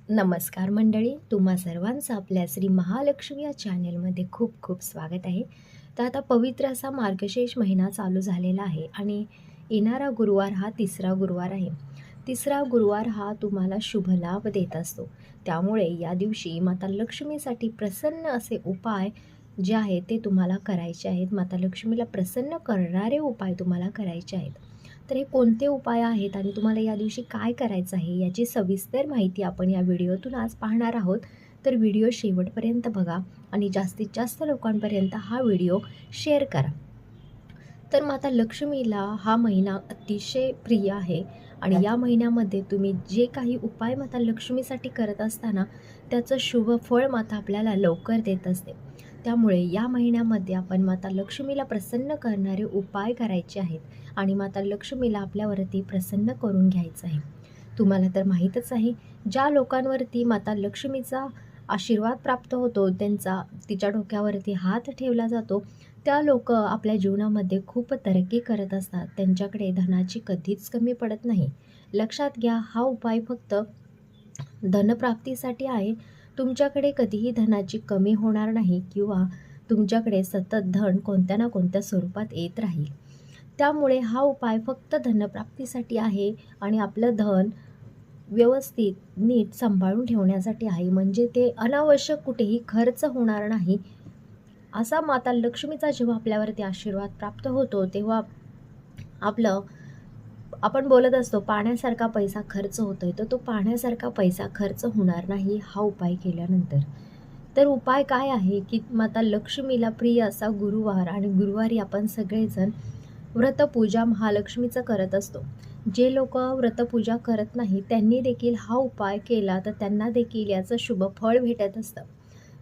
नमस्कार मंडळी, तुम्हा सर्वांचं आपल्या श्री महालक्ष्मी या चॅनेलमध्ये खूप खूप स्वागत आहे. तर आता पवित्र असा मार्गशीर्ष महिना चालू झालेला आहे आणि येणारा गुरुवार हा तिसरा गुरुवार आहे. तिसरा गुरुवार हा तुम्हाला शुभ लाभ देत असतो. त्यामुळे या दिवशी माता लक्ष्मीसाठी प्रसन्न असे उपाय जे आहेत ते तुम्हाला करायचे आहेत. माता लक्ष्मीला प्रसन्न करणारे उपाय तुम्हाला करायचे आहेत. तर हे कोणते उपाय आहेत आणि तुम्हाला या दिवशी काय करायचं आहे याची सविस्तर माहिती आपण या व्हिडिओतून आज पाहणार आहोत. तर व्हिडिओ शेवटपर्यंत बघा आणि जास्तीत जास्त लोकांपर्यंत हा व्हिडिओ शेअर करा. तर माता लक्ष्मीला हा महिना अतिशय प्रिय आहे आणि या महिन्यामध्ये तुम्ही जे काही उपाय माता लक्ष्मीसाठी करत असताना त्याचं शुभ फळ माता आपल्याला लवकर देत असते. त्यामुळे या महिन्यामध्ये आपण माता लक्ष्मीला प्रसन्न करणारे उपाय करायचे आहेत आणि माता लक्ष्मीला आपल्यावरती प्रसन्न करून घ्यायचं आहे. तुम्हाला तर माहीतच आहे, ज्या लोकांवरती माता लक्ष्मीचा आशीर्वाद प्राप्त होतो, तिच्या डोक्यावरती हात ठेवला जातो, त्या लोक आपल्या जीवनामध्ये खूप तरक्की करत असतात. त्यांच्याकडे धनाची कधीच कमी पडत नाही. लक्षात घ्या, हा उपाय फक्त धनप्राप्तीसाठी आहे. तुमच्याकडे कधीही धनाची कमी होणार नाही किंवा तुमच्याकडे सतत धन कोणत्या ना कोणत्या स्वरूपात येत राहील. त्यामुळे हा उपाय फक्त धनप्राप्तीसाठी आहे आणि आपलं धन व्यवस्थित नीट सांभाळून ठेवण्यासाठी आहे. म्हणजे ते अनावश्यक कुठेही खर्च होणार नाही. असा माता लक्ष्मीचा जेव्हा आपल्यावरती आशीर्वाद प्राप्त होतो तेव्हा आपण बोलत असतो पाण्यासारखा पैसा खर्च होतोय, तर तो पाण्यासारखा पैसा खर्च होणार नाही हा उपाय केल्यानंतर. तर उपाय काय आहे की माता लक्ष्मीला प्रिय असा गुरुवार आणि गुरुवारी आपण सगळेजण व्रतपूजा महालक्ष्मीचं करत असतो. जे लोक व्रतपूजा करत नाही त्यांनी देखील हा उपाय केला तर त्यांना देखील याचं शुभ फळ भेटत असतं.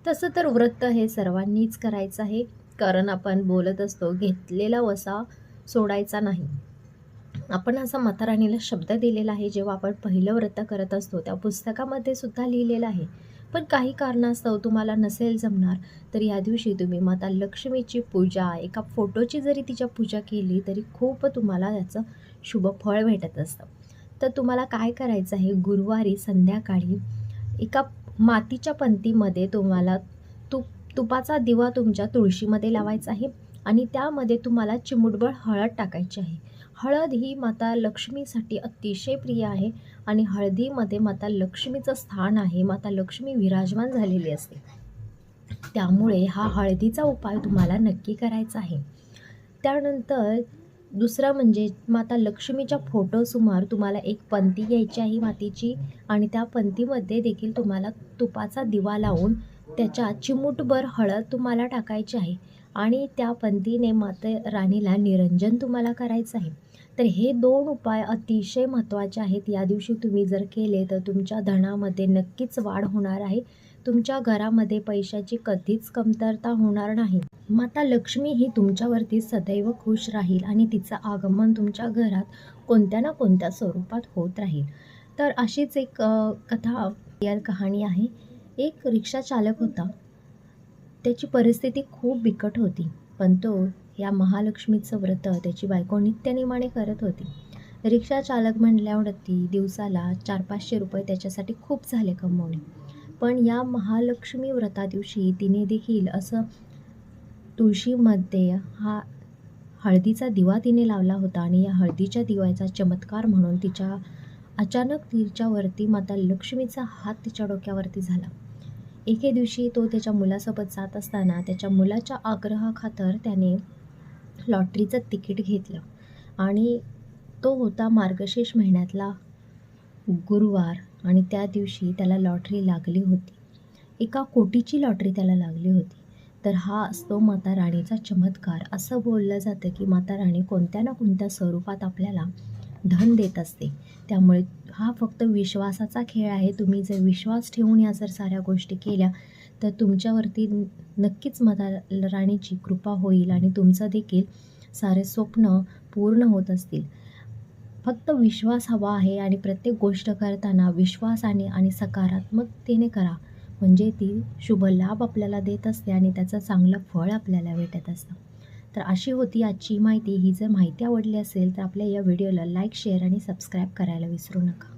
तसं तर व्रत हे सर्वांनीच करायचं आहे, कारण आपण बोलत असतो घेतलेला वसा सोडायचा नाही. आपण असा माता राणीला शब्द दिलेला आहे. जेव्हा आपण पहिलं व्रत करत असतो त्या पुस्तकामध्ये सुद्धा लिहिलेलं आहे. पण काही कारणास्तव तुम्हाला नसेल जमणार तर या दिवशी तुम्ही माता लक्ष्मीची पूजा, एका फोटोची जरी तिच्या पूजा केली तरी खूप तुम्हाला याचं शुभ फळ भेटत असतं. तर तुम्हाला काय करायचं आहे, गुरुवारी संध्याकाळी एका मातीच्या पंतीमध्ये तुम्हाला तुपाचा दिवा तुमच्या तुळशीमध्ये लावायचा आहे आणि त्यामध्ये तुम्हाला चिमूटभर हळद टाकायची आहे. हळद ही माता लक्ष्मीसाठी अतिशय प्रिय आहे आणि हळदीमध्ये माता लक्ष्मीचं स्थान आहे. माता लक्ष्मी विराजमान झालेली असते. त्यामुळे हा हळदीचा उपाय तुम्हाला नक्की करायचा आहे. त्यानंतर दुसरा म्हणजे माता लक्ष्मीच्या फोटोसमोर तुम्हाला एक पंती घ्यायची आहे मातीची आणि त्या पंतीमध्ये देखील तुम्हाला तुपाचा दिवा लावून त्याच्यात चिमूटभर हळद तुम्हाला टाकायची आहे आणि त्या पंतीने माता राणीला निरंजन तुम्हाला करायचं आहे. तर हे 2 उपाय अतिशय महत्त्वाचे आहेत. या दिवशी तुम्ही जर केले तर तुमच्या धनामध्ये नक्कीच वाढ होणार आहे. तुमच्या घरामध्ये पैशाची कधीच कमतरता होणार नाही. माता लक्ष्मी ही तुमच्यावरती सदैव खुश राहील आणि तिचं आगमन तुमच्या घरात कोणत्या ना कोणत्या स्वरूपात होत राहील. तर अशीच एक कहाणी आहे. एक रिक्षा चालक होता. त्याची परिस्थिती खूप बिकट होती, पण तो या महालक्ष्मीचं व्रत त्याची बायको नित्यनेमाने करत होती. रिक्षा चालक म्हणल्यावरती दिवसाला 400-500 रुपये त्याच्यासाठी खूप झाले कमवणे. पण या महालक्ष्मी व्रता दिवशी तिने देखील असं तुळशीमध्ये हा हळदीचा दिवा तिने लावला होता आणि या हळदीच्या दिव्याचा चमत्कार म्हणून अचानक तिच्यावरती माता लक्ष्मीचा हात तिच्या डोक्यावरती झाला. एके दिवशी तो त्याच्या मुलासोबत जात असताना त्याच्या मुलाच्या आग्रहाखातर त्याने लॉटरीचं तिकीट घेतलं आणि तो होता मार्गशीर्ष महिन्यातला गुरुवार आणि त्या दिवशी त्याला लॉटरी लागली होती. 1 कोटीची लॉटरी त्याला लागली होती. तर हा असतो माता राणीचा चमत्कार. असं बोललं जातं की माता राणी कोणत्या ना कोणत्या स्वरूपात आपल्याला धन देत असते. त्यामुळे हा फक्त विश्वासाचा खेळ आहे. तुम्ही जर विश्वास ठेवून या जर साऱ्या गोष्टी केल्या तर तुमच्यावरती नक्कीच माता राणीची कृपा होईल आणि तुमचं देखील सारे स्वप्न पूर्ण होत असतील. फक्त विश्वास हवा आहे आणि प्रत्येक गोष्ट करताना विश्वासाने आणि सकारात्मकतेने करा, म्हणजे ती शुभ लाभ आपल्याला देत असते आणि त्याचं चांगलं फळ आपल्याला भेटत असतं. तर अशी होती आजची माहिती. ही जर माहिती आवडली असेल तर आपल्या या व्हिडिओला लाईक, शेअर आणि सबस्क्राईब करायला विसरू नका.